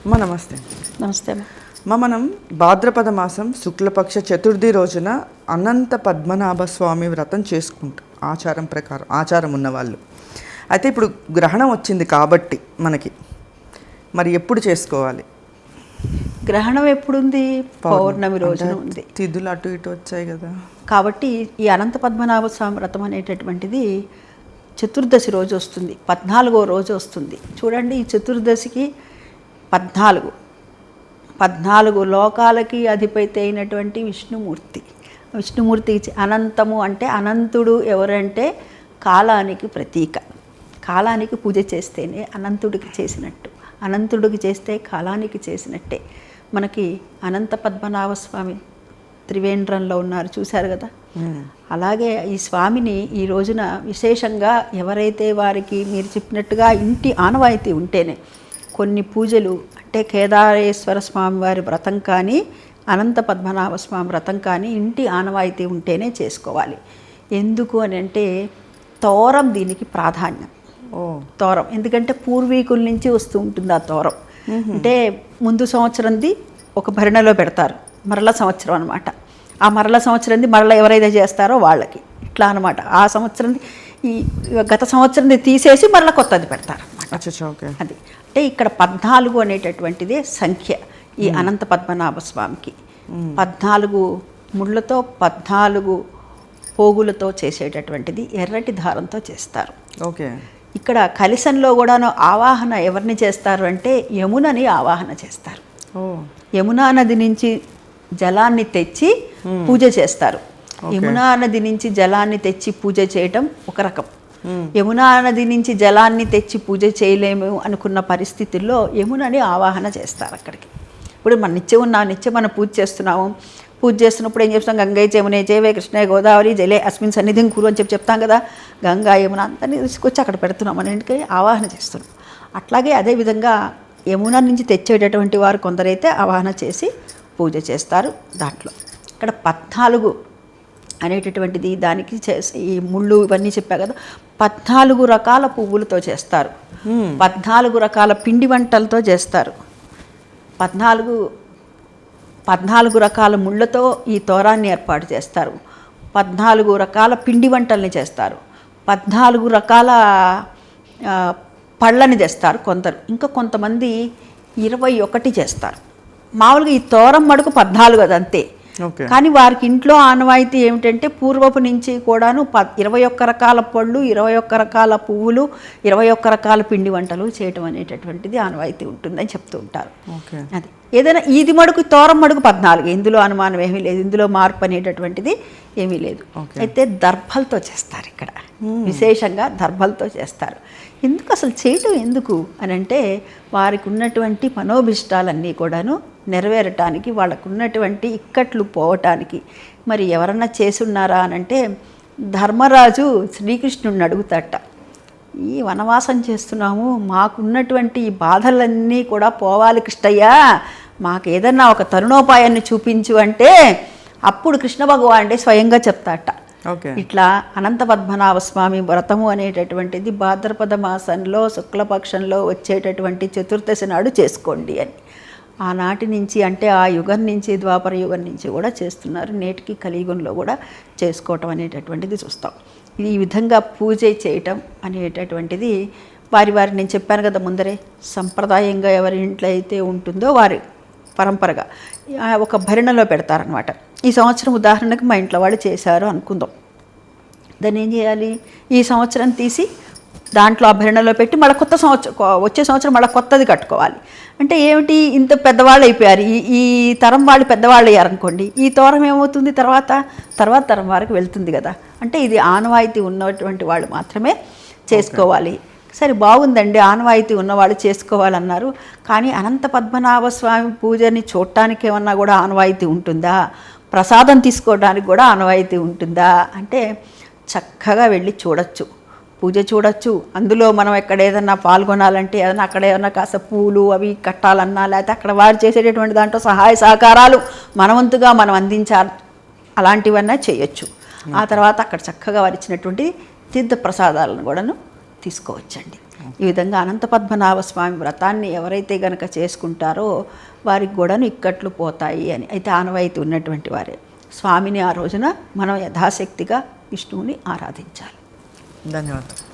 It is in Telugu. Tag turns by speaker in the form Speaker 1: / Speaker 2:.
Speaker 1: అమ్మ నమస్తే.
Speaker 2: నమస్తే
Speaker 1: అమ్మ, మనం భాద్రపద మాసం శుక్లపక్ష చతుర్థి రోజున అనంత పద్మనాభ స్వామి వ్రతం చేసుకుంటాం ఆచారం ప్రకారం, ఆచారం ఉన్నవాళ్ళు. అయితే ఇప్పుడు గ్రహణం వచ్చింది కాబట్టి మనకి మరి ఎప్పుడు చేసుకోవాలి?
Speaker 2: గ్రహణం ఎప్పుడుంది? పౌర్ణమి రోజున ఉంది.
Speaker 1: తిథులు అటు ఇటు వచ్చాయి కదా, కాబట్టి
Speaker 2: ఈ అనంత పద్మనాభ స్వామి వ్రతం అనేటటువంటిది చతుర్దశి రోజు వస్తుంది, 14వ రోజు వస్తుంది. చూడండి, ఈ చతుర్దశికి 14 లోకాలకి అధిపతి అయినటువంటి విష్ణుమూర్తి అనంతము అంటే అనంతుడు ఎవరంటే కాలానికి ప్రతీక. కాలానికి పూజ చేస్తేనే అనంతుడికి చేసినట్టు, అనంతుడికి చేస్తే కాలానికి చేసినట్టే. మనకి అనంత పద్మనాభ స్వామి త్రివేంద్రంలో ఉన్నారు, చూశారు కదా. అలాగే ఈ స్వామిని ఈ రోజున విశేషంగా ఎవరైతే వారికి మీరు చెప్పినట్టుగా ఇంటి ఆనవాయితీ ఉంటేనే కొన్ని పూజలు, అంటే కేదారేశ్వర స్వామి వారి వ్రతం కానీ అనంత పద్మనాభ స్వామి వ్రతం కానీ ఇంటి ఆనవాయితీ ఉంటేనే చేసుకోవాలి. ఎందుకు అని అంటే తోరం దీనికి ప్రాధాన్యం. తోరం ఎందుకంటే పూర్వీకుల నుంచి వస్తూ ఉంటుంది ఆ తోరం. అంటే ముందు సంవత్సరంది ఒక భరణలో పెడతారు, మరల సంవత్సరం అనమాట. ఆ మరల సంవత్సరంది మరల ఎవరైతే చేస్తారో వాళ్ళకి ఇట్లా అనమాట. ఆ సంవత్సరంది ఈ గత సంవత్సరంది తీసేసి మరల కొత్తది పెడతారు అనమాట. అది అంటే ఇక్కడ 14 అనేటటువంటిదే సంఖ్య ఈ అనంత పద్మనాభ స్వామికి. 14 ముళ్ళతో 14 పోగులతో చేసేటటువంటిది ఎర్రటి దారంతో చేస్తారు.
Speaker 1: ఓకే.
Speaker 2: ఇక్కడ కలిసంలో కూడాను ఆవాహన ఎవరిని చేస్తారు అంటే యమునని ఆవాహన చేస్తారు. యమునా నది నుంచి జలాన్ని తెచ్చి పూజ చేస్తారు. యమునా నది నుంచి జలాన్ని తెచ్చి పూజ చేయటం ఒక రకం. యమునా నది నుంచి జలాన్ని తెచ్చి పూజ చేయలేము అనుకున్న పరిస్థితుల్లో యమునని ఆవాహన చేస్తారు అక్కడికి. ఇప్పుడు మన నిత్యం మనం పూజ చేస్తున్నాము. పూజ చేస్తున్నప్పుడు ఏం చెప్తాం? గంగే యమునే చేవే కృష్ణే గోదావరి జలే అస్మిన్ సన్నిధిం కురు అని చెప్తాం కదా. గంగా యమున అంతా తీసుకొచ్చి అక్కడ పెడుతున్నాం, మన ఇంటికి ఆవాహన చేస్తున్నాం. అట్లాగే అదేవిధంగా యమున నుంచి తెచ్చేటటువంటి వారు కొందరైతే ఆవాహన చేసి పూజ చేస్తారు. దాంట్లో ఇక్కడ 14 అనేటటువంటిది దానికి ఈ ముళ్ళు ఇవన్నీ చెప్పా కదా, 14 రకాల పువ్వులతో చేస్తారు, 14 రకాల పిండి వంటలతో చేస్తారు, 14 రకాల ముళ్ళతో ఈ తోరాన్ని ఏర్పాటు చేస్తారు, 14 రకాల పిండి వంటల్ని చేస్తారు, 14 రకాల పళ్ళని చేస్తారు కొందరు, ఇంకా కొంతమంది 21 చేస్తారు. మామూలుగా ఈ తోరం మడుకు 14 అది అంతే. కానీ వారికి ఇంట్లో ఆనవాయితీ ఏమిటంటే పూర్వపు నుంచి కూడాను 21 రకాల పళ్ళు, 21 రకాల పువ్వులు, 21 రకాల పిండి వంటలు చేయటం అనేటటువంటిది ఆనవాయితీ ఉంటుందని చెప్తూ ఉంటారు. అది ఏదైనా ఇది మడుకు తోరం మడుకు 14, ఇందులో అనుమానం ఏమీ లేదు, ఇందులో మార్పు అనేటటువంటిది ఏమీ లేదు. అయితే దర్భలతో చేస్తారు ఇక్కడ, విశేషంగా దర్భలతో చేస్తారు. ఎందుకు అసలు చేయటం ఎందుకు అని అంటే వారికి ఉన్నటువంటి మనోభిష్టాలన్నీ కూడాను నెరవేరటానికి, వాళ్ళకు ఉన్నటువంటి ఇక్కట్లు పోవటానికి. మరి ఎవరన్నా చేసున్నారా అని అంటే ధర్మరాజు శ్రీకృష్ణుడిని అడుగుతాట, ఈ వనవాసం చేస్తున్నాము, మాకున్నటువంటి ఈ బాధలన్నీ కూడా పోవాలి కృష్ణయ్య, మాకు ఏదన్నా ఒక తరుణోపాయాన్ని చూపించు అంటే అప్పుడు కృష్ణ భగవానుడే స్వయంగా చెప్తాట. ఇట్లా అనంత పద్మనాభ స్వామి వ్రతము అనేటటువంటిది భాద్రపద మాసంలో శుక్లపక్షంలో వచ్చేటటువంటి చతుర్దశి నాడు చేసుకోండి అని. ఆనాటి నుంచి అంటే ఆ యుగం నుంచి, ద్వాపర యుగం నుంచి కూడా చేస్తున్నారు. నేటికి కలియుగంలో కూడా చేసుకోవటం అనేటటువంటిది చూస్తాం. ఈ విధంగా పూజ చేయటం అనేటటువంటిది వారి నేను చెప్పాను కదా ముందరే, సంప్రదాయంగా ఎవరి ఇంట్లో అయితే ఉంటుందో వారి పరంపరగా ఒక భరిణలో పెడతారనమాట. ఈ సంవత్సరం ఉదాహరణకు మా ఇంట్లో వాళ్ళు చేశారు అనుకుందాం, దాన్ని ఏం చేయాలి? ఈ సంవత్సరం తీసి దాంట్లో ఆ భరిణలో పెట్టి మళ్ళీ కొత్త సంవత్సరం, వచ్చే సంవత్సరం మళ్ళీ కొత్తది కట్టుకోవాలి. అంటే ఏమిటి, ఇంత పెద్దవాళ్ళు అయిపోయారు, ఈ తరం వాళ్ళు పెద్దవాళ్ళు అయ్యారనుకోండి, ఈ తోరం ఏమవుతుంది తర్వాత తరం వారికి వెళ్తుంది కదా. అంటే ఇది ఆనవాయితీ ఉన్నటువంటి వాళ్ళు మాత్రమే చేసుకోవాలి. సరే, బాగుందండి, ఆనవాయితీ ఉన్నవాళ్ళు చేసుకోవాలన్నారు. కానీ అనంత పద్మనాభ స్వామి పూజని చూడటానికి ఏమన్నా కూడా ఆనవాయితీ ఉంటుందా? ప్రసాదం తీసుకోవడానికి కూడా ఆనవాయితీ ఉంటుందా అంటే చక్కగా వెళ్ళి చూడొచ్చు, పూజ చూడొచ్చు. అందులో మనం ఎక్కడ ఏదన్నా పాల్గొనాలంటే ఏదన్నా అక్కడ ఏదన్నా కాస్త పూలు అవి కట్టాలన్నా, లేకపోతే అక్కడ వారు చేసేటటువంటి దాంట్లో సహాయ సహకారాలు మనవంతుగా మనం అందించాలి, అలాంటివన్నా చేయొచ్చు. ఆ తర్వాత అక్కడ చక్కగా వారు ఇచ్చినటువంటి తీర్థ ప్రసాదాలను కూడాను తీసుకోవచ్చండి. ఈ విధంగా అనంత పద్మనాభ స్వామి వ్రతాన్ని ఎవరైతే గనక చేసుకుంటారో వారికి కూడాను ఇక్కట్లు పోతాయి అని అయితే ఆనవాయితీ ఉన్నటువంటి వారే. స్వామిని ఆ రోజున మనం యథాశక్తిగా విష్ణువుని ఆరాధించాలి.
Speaker 1: ధన్యవాదాలు.